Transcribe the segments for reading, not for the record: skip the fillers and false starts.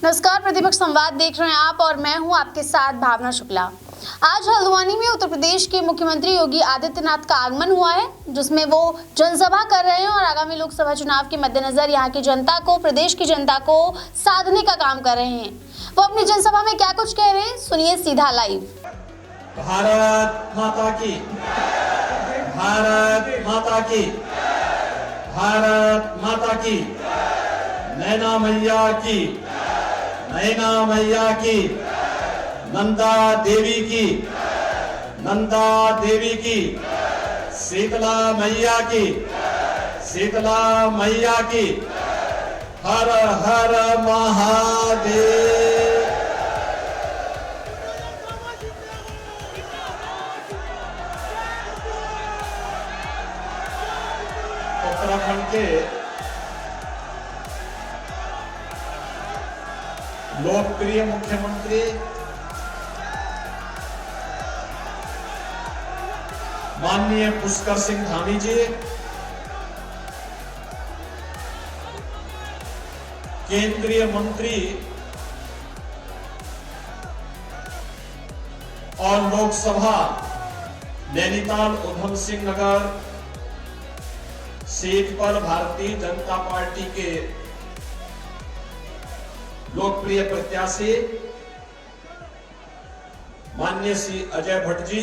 नमस्कार, प्रतिपक्ष संवाद देख रहे हैं आप और मैं हूं आपके साथ भावना शुक्ला। आज हल्द्वानी में उत्तर प्रदेश के मुख्यमंत्री योगी आदित्यनाथ का आगमन हुआ है, जिसमें वो जनसभा कर रहे हैं और आगामी लोकसभा चुनाव के मद्देनजर यहां की जनता को, प्रदेश की जनता को साधने का काम कर रहे हैं। वो अपनी जनसभा में क्या कुछ कह रहे हैं, सुनिए सीधा लाइव। भारत माता की, भारत माता की, भारत माता की, नैना मैया की, नैना मैया की, नंदा देवी की, नंदा देवी की, शीतला मैया की, शीतला मैया की, हर हर महादेव। उत्तराखंड के लोकप्रिय मुख्यमंत्री माननीय पुष्कर सिंह धामी जी, केंद्रीय मंत्री और लोकसभा नैनीताल उधम सिंह नगर सीट पर भारतीय जनता पार्टी के लोकप्रिय प्रत्याशी माननीय श्री अजय भट्ट जी,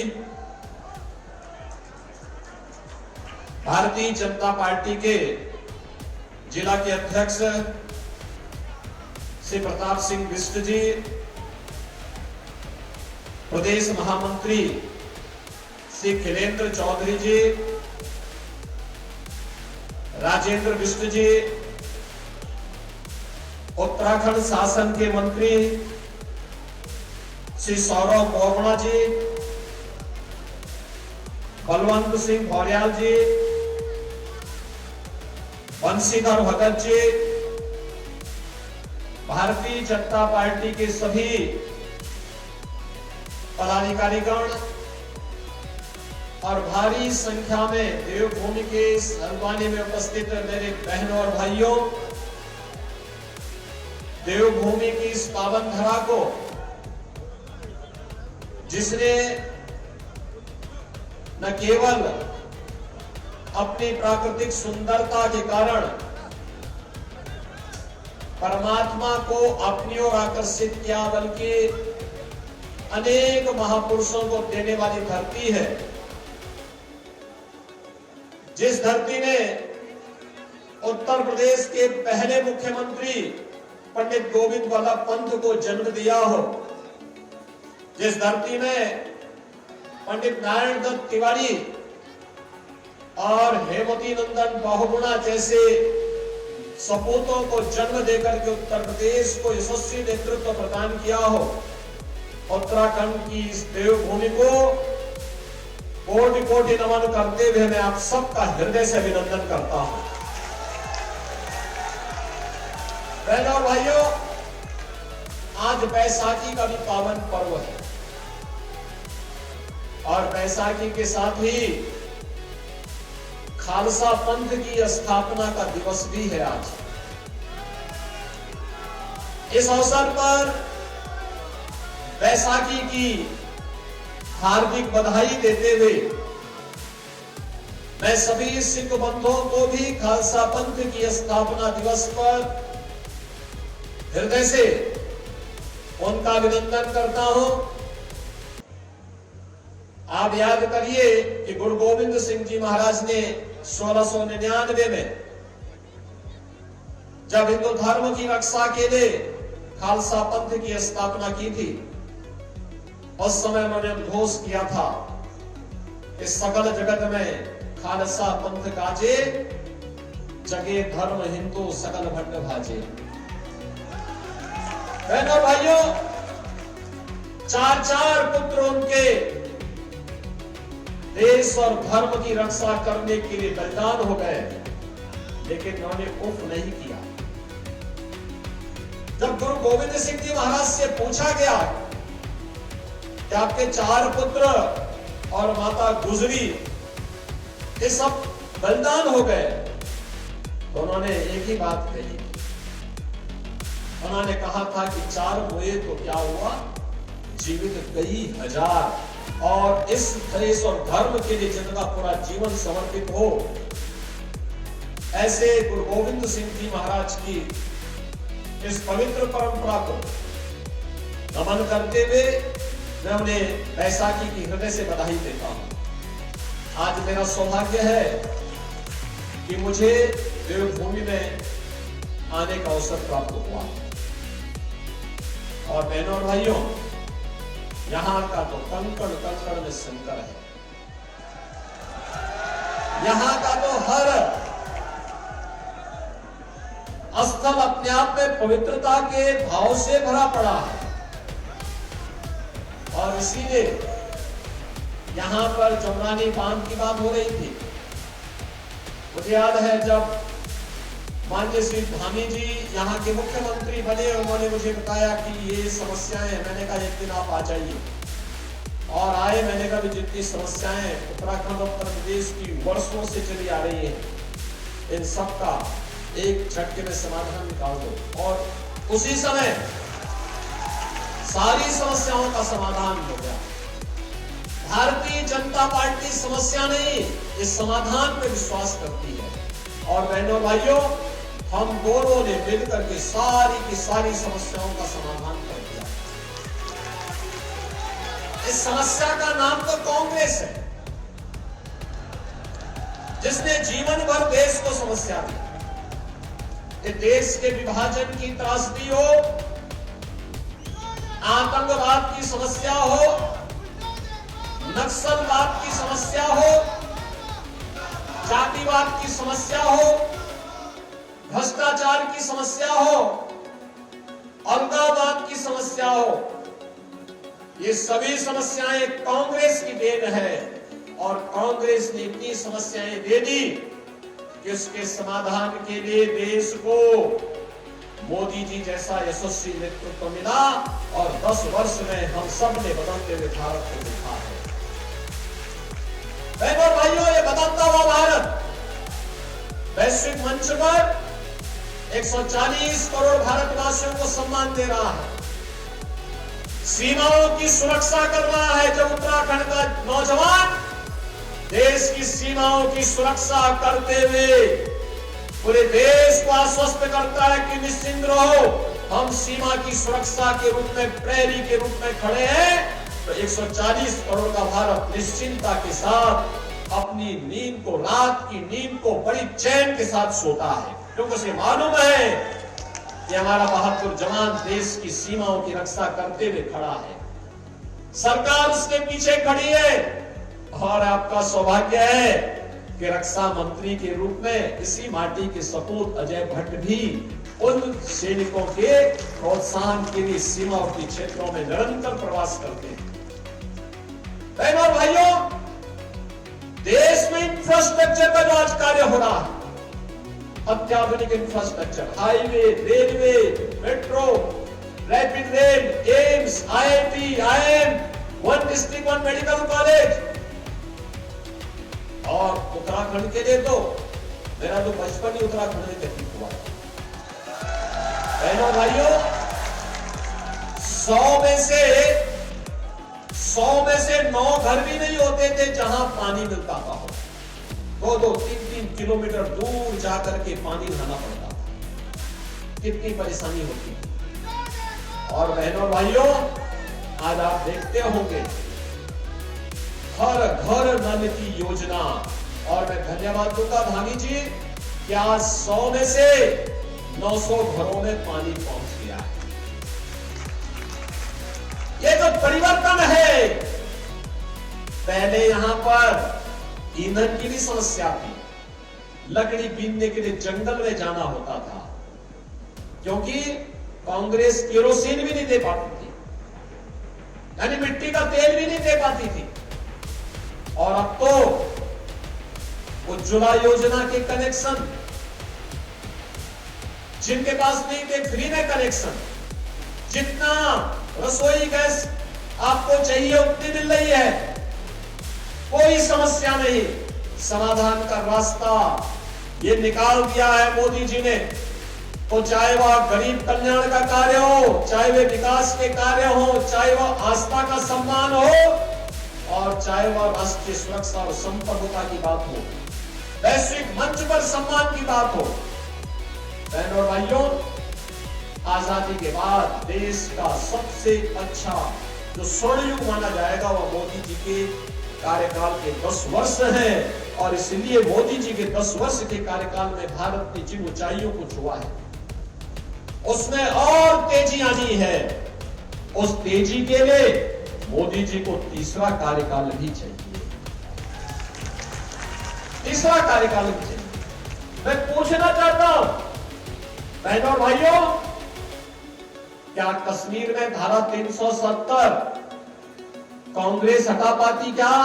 भारतीय जनता पार्टी के जिला के अध्यक्ष श्री प्रताप सिंह बिष्ट जी, प्रदेश महामंत्री श्री खिलेंद्र चौधरी जी, राजेंद्र बिष्ट जी, उत्तराखंड शासन के मंत्री श्री सौरभ बोगड़ा जी, बलवंत सिंह भौर्याल जी, बंशीधर भगत जी, भारतीय जनता पार्टी के सभी पदाधिकारीगण और भारी संख्या में देवभूमि के इस हल्द्वानी में उपस्थित मेरे बहनों और भाइयों, देवभूमि की इस पावन धरा को जिसने न केवल अपनी प्राकृतिक सुंदरता के कारण परमात्मा को अपनी ओर आकर्षित किया, बल्कि अनेक महापुरुषों को देने वाली धरती है। जिस धरती ने उत्तर प्रदेश के पहले मुख्यमंत्री पंडित गोविंद वल्लभ पंत को जन्म दिया हो, जिस धरती में पंडित नारायण दत्त तिवारी और हेमवती नंदन बहुगुणा जैसे सपूतों को जन्म देकर के उत्तर प्रदेश को यशस्वी नेतृत्व प्रदान किया हो, उत्तराखंड की इस देवभूमि को कोटि कोटि नमन करते हुए मैं आप सबका हृदय से अभिनंदन करता हूं। बहनों और भाइयों, आज बैसाखी का भी पावन पर्व है और बैसाखी के साथ ही खालसा पंथ की स्थापना का दिवस भी है। आज इस अवसर पर बैसाखी की हार्दिक बधाई देते हुए मैं सभी सिख बंधुओं को भी खालसा पंथ की स्थापना दिवस पर हृदय से उनका अभिनंदन करता हूं। आप याद करिए कि गुरु गोविंद सिंह जी महाराज ने 1699 में जब हिंदू धर्म की रक्षा के लिए खालसा पंथ की स्थापना की थी, उस समय उन्होंने घोष किया था कि सकल जगत में खालसा पंथ गाजे, जगे धर्म हिंदू सकल भंड भाजे। बहनों भाइयों, चार पुत्र उनके देश और धर्म की रक्षा करने के लिए बलिदान हो गए, लेकिन उन्होंने उफ नहीं किया। जब गुरु गोविंद सिंह जी महाराज से पूछा गया कि आपके 4 पुत्र और माता गुजरी, ये सब बलिदान हो गए, तो उन्होंने एक ही बात कही उन्होंने कहा था कि 4 हुए तो क्या हुआ, जीवित कई हजार, और इस देश और धर्म के लिए जिनका पूरा जीवन समर्पित हो, ऐसे गुरु गोविंद सिंह जी महाराज की इस पवित्र परंपरा को नमन करते हुए मैं उन्हें बैसाखी की हृदय से बधाई देता हूं। आज मेरा सौभाग्य है कि मुझे देवभूमि में आने का अवसर प्राप्त हुआ, और बहनों और भाइयों, यहां का तो कंकड़ कंकड़ में शंकर है। यहां का तो हर स्थल अपने आप में पवित्रता के भाव से भरा पड़ा है, और इसीलिए यहां पर जमरानी बांध की बात हो रही थी। मुझे याद है जब माननीय श्री धामी जी यहाँ के मुख्यमंत्री बने, उन्होंने मुझे बताया कि ये समस्याएं हैं। मैंने कहा एक दिन आप आ जाइए, और आए। मैंने कहा जितनी समस्याएं उत्तराखंड और उत्तर प्रदेश की वर्षों से चली आ रही है, इन सब का एक झटके में समाधान निकाल दो। और उसी समय सारी समस्याओं का समाधान हो गया। भारतीय जनता पार्टी समस्या नहीं, इस समाधान पे विश्वास करती है, और बहनों भाइयों, हम दोनों ने मिलकर के सारी की सारी समस्याओं का समाधान कर दिया। इस समस्या का नाम तो कांग्रेस है, जिसने जीवन भर देश को समस्या दी। ये देश के विभाजन की त्रासदी हो, आतंकवाद की समस्या हो, नक्सलवाद की समस्या हो, जातिवाद की समस्या हो, भ्रष्टाचार की समस्या हो, अलगाववाद की समस्या हो, ये सभी समस्याएं कांग्रेस की देन है। और कांग्रेस ने इतनी समस्याएं दे दी कि उसके समाधान के लिए देश को मोदी जी जैसा यशस्वी नेतृत्व मिला, और 10 वर्ष में हम सब ने बदलते हुए भारत को देखा है। बहनों भाइयों, ये बदलता हुआ भारत वैश्विक मंच पर 140 करोड़ भारतवासियों को सम्मान दे रहा है, सीमाओं की सुरक्षा कर रहा है। जब उत्तराखंड का नौजवान देश की सीमाओं की सुरक्षा करते हुए पूरे देश को आश्वस्त करता है कि निश्चिंत रहो, हम सीमा की सुरक्षा के रूप में, प्रहरी के रूप में खड़े हैं, तो 140 करोड़ का भारत निश्चिंतता के साथ अपनी नींद को, रात की नींद को बड़ी चैन के साथ सोता है, क्योंकि उसे मालूम है कि हमारा बहादुर जवान देश की सीमाओं की रक्षा करते हुए खड़ा है। सरकार उसके पीछे खड़ी है, और आपका सौभाग्य है कि रक्षा मंत्री के रूप में इसी माटी के सपूत अजय भट्ट भी उन सैनिकों के प्रोत्साहन के लिए सीमावर्ती क्षेत्रों में निरंतर प्रवास करते हैं। बहनों और भाइयों, देश में इंफ्रास्ट्रक्चर का जो आज कार्य हो रहा है, अत्याधुनिक infrastructure, highway, railway, metro, rapid rail, AIIMS, IIT, IIM, 1 district 1 medical college, और उत्तराखंड के लिए तो मेरा तो बचपन ही उत्तराखंड में व्यतीत हुआ। बहनों भाइयों, 100 में से 9 घर भी नहीं होते थे जहां पानी मिलता था। 2-2, 3-3 किलोमीटर दूर जाकर के पानी लाना पड़ता था। कितनी परेशानी होती थी। और बहनों भाइयों, आज आप देखते होंगे हर घर नल की योजना, और मैं धन्यवाद दूंगा धामी जी कि आज 100 में से 900 घरों में पानी पहुंच गया है। ये जो परिवर्तन है, पहले यहां पर ईंधन की भी समस्या थी, लकड़ी बीनने के लिए जंगल में जाना होता था, क्योंकि कांग्रेस केरोसिन भी नहीं दे पाती थी, यानी मिट्टी का तेल भी नहीं दे पाती थी। और अब तो उज्ज्वला योजना के कनेक्शन, जिनके पास नहीं थे फ्री में कनेक्शन, जितना रसोई गैस आपको चाहिए उतनी मिल रही है, कोई समस्या नहीं। समाधान का रास्ता ये निकाल दिया है मोदी जी ने। तो चाहे वह गरीब कल्याण का कार्य हो, चाहे वे विकास के कार्य हो, चाहे वह आस्था का सम्मान हो, और चाहे वह राष्ट्रीय सुरक्षा और संप्रभुता की बात हो, वैश्विक मंच पर सम्मान की बात हो। बहनों और भाइयों, आजादी के बाद देश का सबसे अच्छा जो स्वर्ण युग माना जाएगा वह मोदी जी के कार्यकाल के 10 वर्ष हैं, और इसलिए मोदी जी के 10 वर्ष के कार्यकाल में भारत ने जिन ऊंचाइयों को छुआ है उसमें और तेजी आनी है। उस तेजी के लिए मोदी जी को तीसरा कार्यकाल भी चाहिए, तीसरा कार्यकाल भी चाहिए। मैं पूछना चाहता हूं बहनों और भाइयों, क्या कश्मीर में धारा 370 कांग्रेस हटा पाती? क्या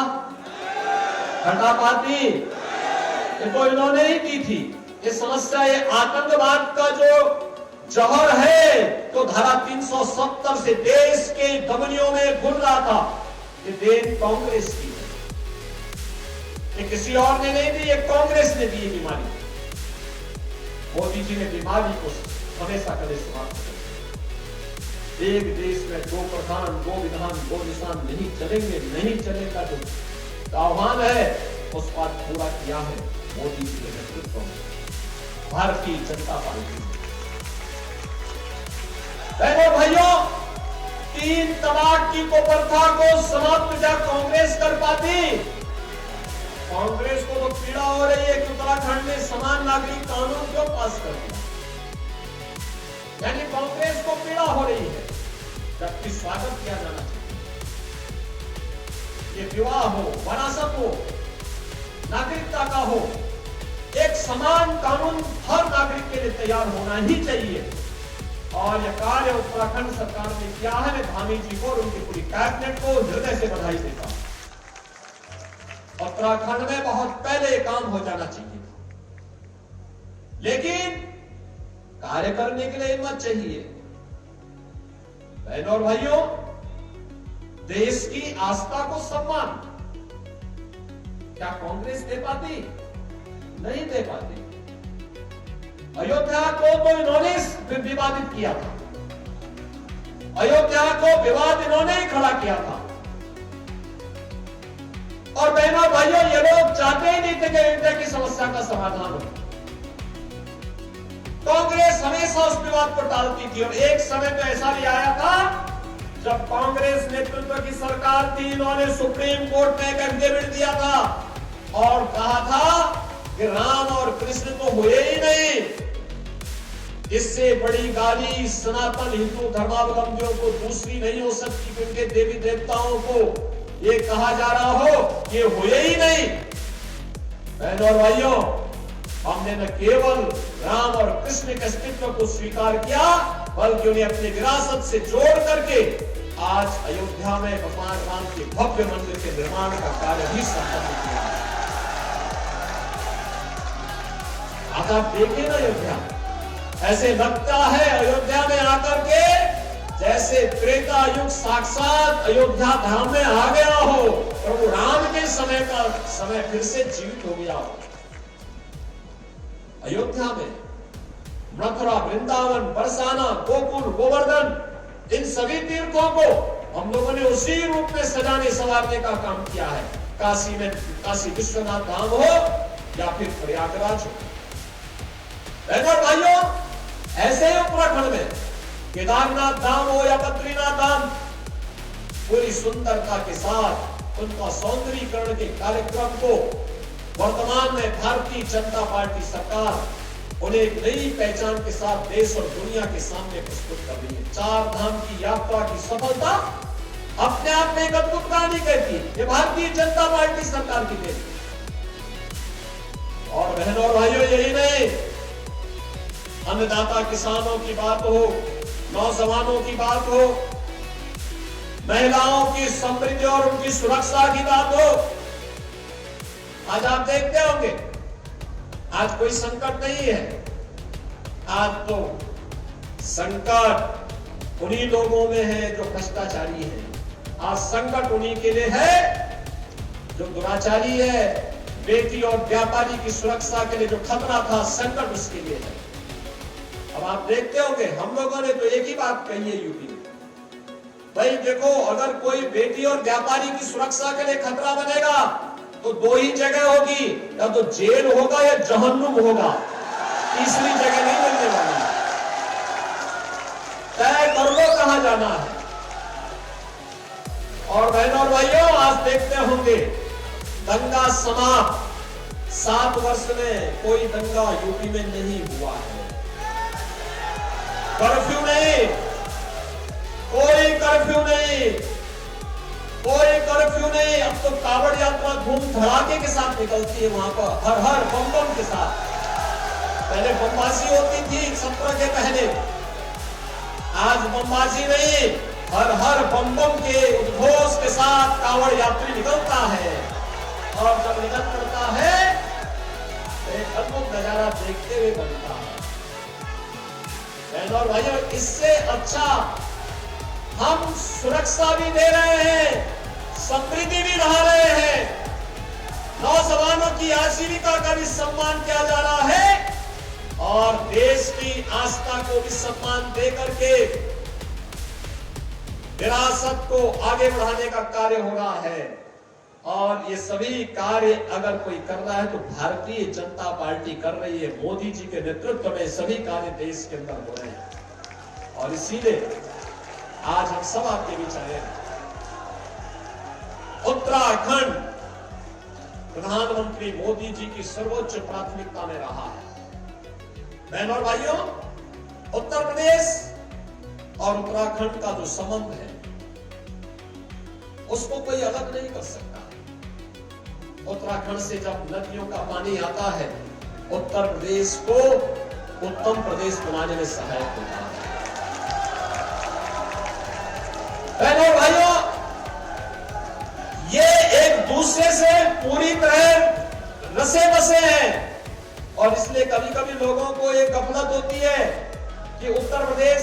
हटा पाती? ये तो इन्होंने ही दी थी। ये समस्या, ये आतंकवाद का जो जहर है, तो धारा 370 से देश के धमनियों में घुल रहा था, ये देन कांग्रेस की है। ये किसी और ने नहीं दी, ये कांग्रेस ने दी ये बीमारी। मोदी जी ने बीमारी को हमेशा कदे समाप्त कर दिया। एक देश में 2 प्रधान, 2 विधान, 2 निशान नहीं चलेंगे, नहीं चलेगा। जो आह्वान है उस बात पूरा किया है मोदी जी के नेतृत्व में भारतीय जनता पार्टी। बहनों भाइयों, 3 तलाक की कुप्रथा को समाप्त क्या कांग्रेस कर पाती? कांग्रेस को तो पीड़ा हो रही है कि उत्तराखंड में समान नागरिक कानून क्यों पास कर दिया, यानी कांग्रेस को पीड़ा हो रही है, जबकि स्वागत किया जाना चाहिए। ये विवाह हो, वरासत हो, नागरिकता का हो, एक समान कानून हर नागरिक के लिए तैयार होना ही चाहिए। और यह कार्य उत्तराखंड सरकार ने किया है। मैं धामी जी को और उनकी पूरी कैबिनेट को हृदय से बधाई देता हूं। उत्तराखंड में बहुत पहले काम हो जाना चाहिए, लेकिन कार्य करने के लिए हिम्मत चाहिए। बहनों और भाइयों, देश की आस्था को सम्मान क्या कांग्रेस दे पाती? नहीं दे पाती। अयोध्या को तो इन्होंने विवादित किया था, अयोध्या को विवाद इन्होंने ही खड़ा किया था। और बहनों भाइयों, ये लोग चाहते ही नहीं थे कि अयोध्या की समस्या का समाधान हो। कांग्रेस हमेशा उस विवाद को टालती थी, और एक समय तो ऐसा भी आया था जब कांग्रेस नेतृत्व की सरकार थी, इन्होंने सुप्रीम कोर्ट में एक एफिडेविट दिया था और कहा था कि राम और कृष्ण तो हुए ही नहीं। इससे बड़ी गाली सनातन हिंदू धर्मावलंबियों को दूसरी नहीं हो सकती कि उनके देवी देवताओं को ये कहा जा रहा हो ये हुए ही नहीं। बहनों और भाइयों, हमने न केवल राम और कृष्ण के अस्तित्व को स्वीकार किया, बल्कि उन्हें अपनी विरासत से जोड़ करके आज अयोध्या में भगवान राम के भव्य मंदिर के निर्माण का कार्य भी संपन्न किया। आज आप देखिए ना, अयोध्या ऐसे लगता है अयोध्या में आकर के जैसे त्रेता युग साक्षात अयोध्या धाम में आ गया हो, प्रभु राम के समय का समय फिर से जीवित हो गया हो। अयोध्या में मथुरा, वृंदावन, बरसाना, गोकुल, गोवर्धन, इन सभी तीर्थों को हम लोगों ने उसी रूप में सजाने संवारने का काम किया है। काशी में काशी विश्वनाथ धाम हो या फिर प्रयागराज हो। बहनों और भाइयों, ऐसे ही उत्तराखंड में केदारनाथ धाम हो या बद्रीनाथ धाम, पूरी सुंदरता के साथ उनका सौंदर्यीकरण के कार्यक्रम को वर्तमान में भारतीय जनता पार्टी सरकार उन्हें एक नई पहचान के साथ देश और दुनिया के सामने प्रस्तुत कर रही है। 4 धाम की यात्रा की सफलता अपने आप में एक अद्भुत कहानी कहती है। ये भारतीय जनता पार्टी सरकार की देन। और बहनों और भाइयों, यही नहीं, अन्नदाता किसानों की बात हो, नौजवानों की बात हो, महिलाओं की समृद्धि और उनकी सुरक्षा की बात हो। आज आप देखते होंगे, आज कोई संकट नहीं है। आज तो संकट उन्हीं लोगों में है जो भ्रष्टाचारी है। आज संकट उन्हीं के लिए है जो दुराचारी है। बेटी और व्यापारी की सुरक्षा के लिए जो खतरा था, संकट उसके लिए है। अब आप देखते होंगे हम लोगों ने तो एक ही बात कही है यूपी में, भाई देखो अगर कोई बेटी और व्यापारी की सुरक्षा के लिए खतरा बनेगा तो दो ही जगह होगी, या तो जेल होगा या जहन्नुम होगा, तीसरी जगह नहीं मिलने वाली। तय कर लो कहां जाना है। और बहनों और भाइयों, आज देखते होंगे दंगा समाप्त, 7 वर्ष में कोई दंगा यूपी में नहीं हुआ है। कर्फ्यू नहीं, कोई कर्फ्यू नहीं, कोई कर्फ्यू नहीं। अब तो कावड़ यात्रा धूम धड़ाके के साथ निकलती है वहां पर, हर हर बम बम के साथ। पहले बमबाजी होती थी 17 के पहले, आज बमबाजी नहीं, हर हर बम बम के उद्घोष के साथ कावड़ यात्री निकलता है। और जब निकल पड़ता है तो एक अद्भुत नजारा देखते हुए बनता है। बहनों और भाइयों, इससे अच्छा हम सुरक्षा भी दे रहे हैं, समृद्धि भी बढ़ा रहे हैं, नौजवानों की आजीविका का भी सम्मान किया जा रहा है और देश की आस्था को भी सम्मान दे करके विरासत को आगे बढ़ाने का कार्य हो रहा है। और ये सभी कार्य अगर कोई कर रहा है तो भारतीय जनता पार्टी कर रही है। मोदी जी के नेतृत्व में सभी कार्य देश के अंदर हो रहे हैं और इसीलिए आज हम सब आपके बीच आए हैं। उत्तराखंड प्रधानमंत्री मोदी जी की सर्वोच्च प्राथमिकता में रहा है। बहनों और भाइयों, उत्तर प्रदेश और उत्तराखंड का जो संबंध है उसको कोई अलग नहीं कर सकता। उत्तराखंड से जब नदियों का पानी आता है, उत्तर प्रदेश को उत्तम प्रदेश बनाने में सहायक होता है। बहनों और भाइयों, ये एक दूसरे से पूरी तरह रसे बसे हैं और इसलिए कभी कभी लोगों को एक गफलत होती है कि उत्तर प्रदेश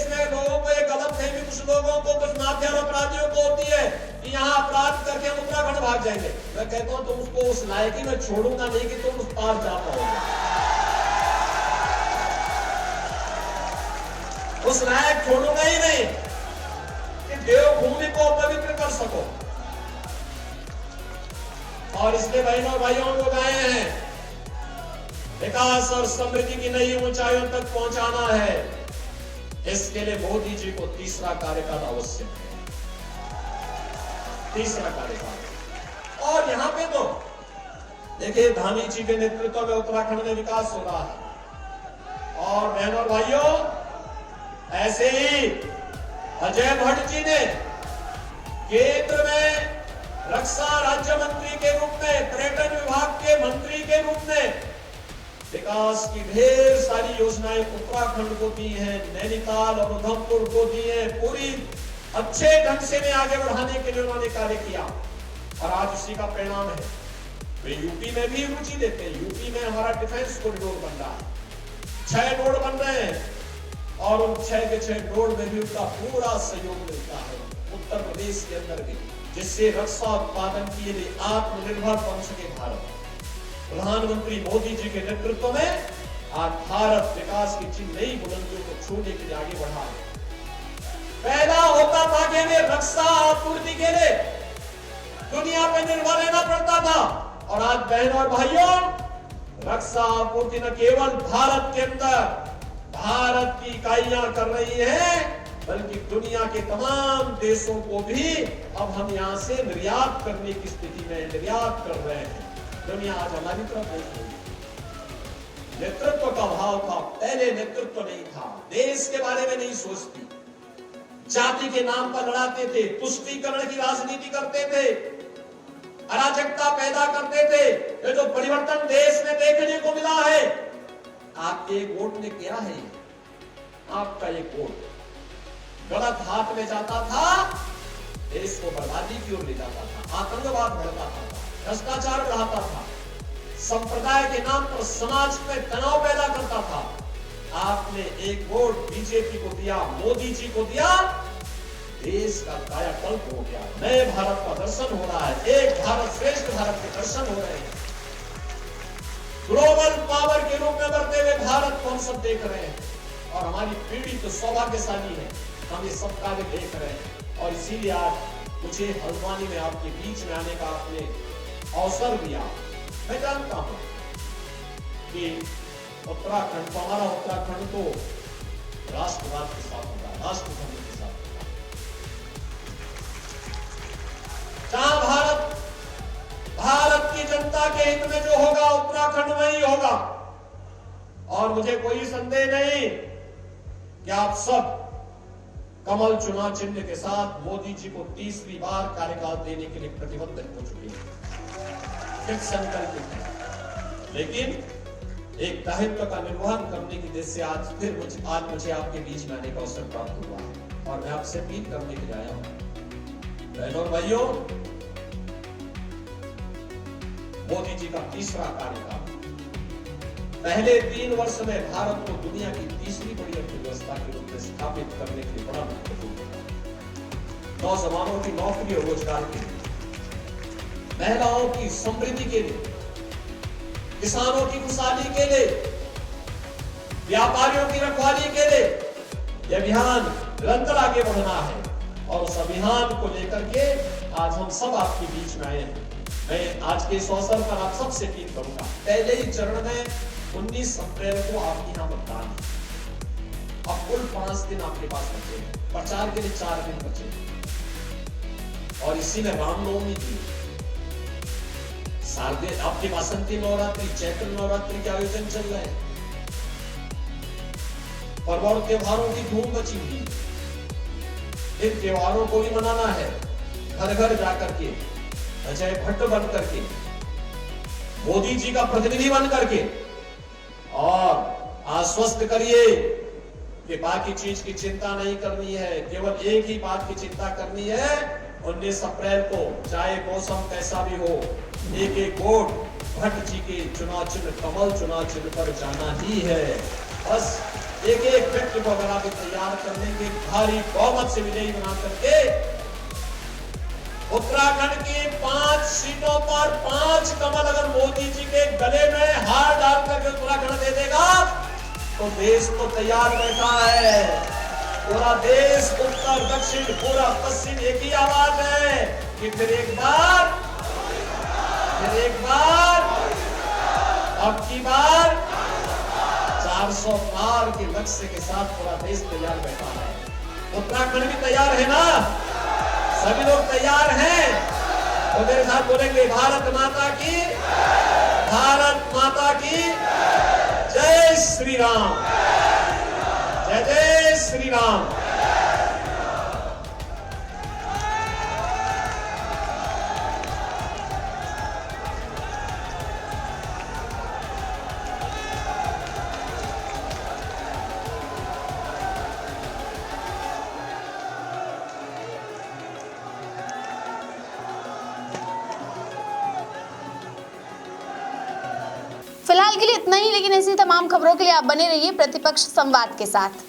में लोगों को एक गलत फहमी, कुछ लोगों को, कुछ माफिया अपराधियों को होती है कि यहाँ अपराध करके हम उत्तराखंड भाग जाएंगे। मैं कहता हूं तुम उसको उस लायक ही मैं छोड़ूंगा नहीं कि तुम उस पार जा पाओगे, उस लायक छोड़ूंगा ही नहीं कि देवभूमि को पवित्र कर सको। और इसलिए बहनों और भाइयों लोग आए हैं, विकास और समृद्धि की नई ऊंचाइयों तक पहुंचाना है। इसके लिए मोदी जी को तीसरा कार्यकाल आवश्यक है, तीसरा कार्यकाल। और यहां पे तो देखिए धामी जी के नेतृत्व में उत्तराखंड में विकास हो रहा है। और बहनों और भाइयों, ऐसे ही अजय भट्ट जी ने केंद्र में रक्षा राज्य मंत्री के रूप में, पर्यटन विभाग के मंत्री के रूप में विकास की ढेर सारी योजनाएं उत्तराखंड को दी हैं, नैनीताल और उधमपुर को दी है। पूरी अच्छे ढंग से में आगे बढ़ाने के लिए उन्होंने कार्य किया और आज उसी का परिणाम है। वे यूपी में भी रुचि लेते हैं। यूपी में हमारा डिफेंस कॉरिडोर बन रहा है, 6 रोड बन रहे हैं और उन 6 के 6 रोड में भी उनका पूरा सहयोग मिलता है उत्तर प्रदेश के अंदर भी, जिससे रक्षा उत्पादन के लिए आत्मनिर्भर बन सके भारत। प्रधानमंत्री मोदी जी के नेतृत्व में आज भारत विकास की जिन नई बुलंदियों को छूने के लिए आगे बढ़ा है। पहला होता था कि हमें रक्षा आपूर्ति के लिए दुनिया पर निर्भर रहना पड़ता था और आज बहनों और भाइयों, रक्षा आपूर्ति न केवल भारत के अंदर भारत की इकाइयां कर रही है, बल्कि दुनिया के तमाम देशों को भी अब हम यहां से निर्यात करने की स्थिति में निर्यात कर रहे हैं। दुनिया आज हमारी तरफ देख रही है। नेतृत्व का भाव था, पहले नेतृत्व नहीं था, देश के बारे में नहीं सोचती, जाति के नाम पर लड़ाते थे, तुष्टीकरण की राजनीति करते थे, अराजकता पैदा करते थे। ये जो परिवर्तन देश में देखने को मिला है, आपके वोट ने क्या है? आपका एक वोट गलत हाथ में जाता था, देश को बर्बादी की ओर ले जाता था, आतंकवाद बढ़ता था, भ्रष्टाचार बढ़ाता था, संप्रदाय के नाम पर समाज में तनाव पैदा करता था। आपने एक वोट बीजेपी को दिया, मोदी जी को दिया, देश का कायाकल्प हो गया, नए भारत का दर्शन हो रहा है, एक भारत श्रेष्ठ भारत के दर्शन हो रहे हैं। ग्लोबल पावर के रूप में बढ़ते हुए भारत को हम सब देख रहे हैं, और हमारी पीढ़ी तो सौभाग्यशाली है, हम ये सब कार्य देख रहे हैं। और इसीलिए आज मुझे हल्द्वानी में आपके बीच में आने का आपने अवसर दिया। मैं जानता हूं कि उत्तराखंड तो हमारा उत्तराखंड तो राष्ट्रवाद के साथ होगा, राष्ट्रधर्म के साथ होगा। जहां भारत की जनता के हित में जो होगा उत्तराखंड में ही होगा। और मुझे कोई संदेह नहीं कि आप सब कमल चुनाव चिन्ह के साथ मोदी जी को तीसरी बार कार्यकाल देने के लिए प्रतिबद्ध हो चुके हैं, फिर संकल्पित है। लेकिन एक दायित्व का निर्वहन करने की दृष्टि से आज मुझे आपके बीच में आने का अवसर प्राप्त हुआ है, और मैं आपसे अपील करने के लिए आया हूं। बहनों और भाइयों, मोदी जी का तीसरा कार्यकाल पहले 3 वर्ष में भारत को दुनिया की तीसरी बड़ी अर्थव्यवस्था के रूप में स्थापित करने के लिए बड़ा महत्वपूर्ण है। नौजवानों की नौकरी और रोजगार के लिए, महिलाओं की समृद्धि के लिए, किसानों की खुशहाली के लिए, व्यापारियों की रखवाली के लिए यह अभियान निरंतर आगे बढ़ना है। और उस अभियान को लेकर के आज हम सब आपके बीच में आए हैं। मैं आज के इस अवसर पर आप सबसे अपील करूंगा, पहले ही चरण में 19 अप्रैल को आपके यहाँ मतदान है। अब कुल 5 दिन आपके पास बचे हैं, प्रचार के लिए 4 दिन बचे, और इसी में रामनवमी की शारदीय आपके वासंती नवरात्रि, चैत्र नवरात्रि के आयोजन चल रहे हैं। पर्व और त्योहारों की धूम मची हुई, इन त्योहारों को भी मनाना है। घर घर जाकर के अजय भट्ट बन करके, मोदी जी का प्रतिनिधि बन करके, और आश्वस्त करिए कि बाकी चीज की चिंता नहीं करनी है, केवल एक ही बात की चिंता करनी है। 19 अप्रैल को चाहे मौसम कैसा भी हो, एक वोट भट्ट जी के चुनाव चिन्ह, कमल चुनाव चिन्ह पर जाना ही है। बस एक व्यक्ति को अगर आप तैयार करने के भारी बहुमत से विजयी बना करके उत्तराखंड की 5 सीटों पर 5 कमल अगर मोदी जी के गले में हार डाल करके उत्तराखंड दे देगा तो देश तो तैयार बैठा है। पूरा देश, उत्तर दक्षिण पूरा पश्चिम एक ही आवाज है कि फिर एक बार अब की बार 400 पार के लक्ष्य के साथ पूरा देश तैयार बैठा है। उत्तराखंड भी तैयार है ना? सभी लोग तैयार हैं? तो मेरे साथ बोलेंगे, भारत माता की जय श्री राम, जय जय श्री राम। फिलहाल के लिए इतना ही, लेकिन ऐसी तमाम खबरों के लिए आप बने रहिए प्रतिपक्ष संवाद के साथ।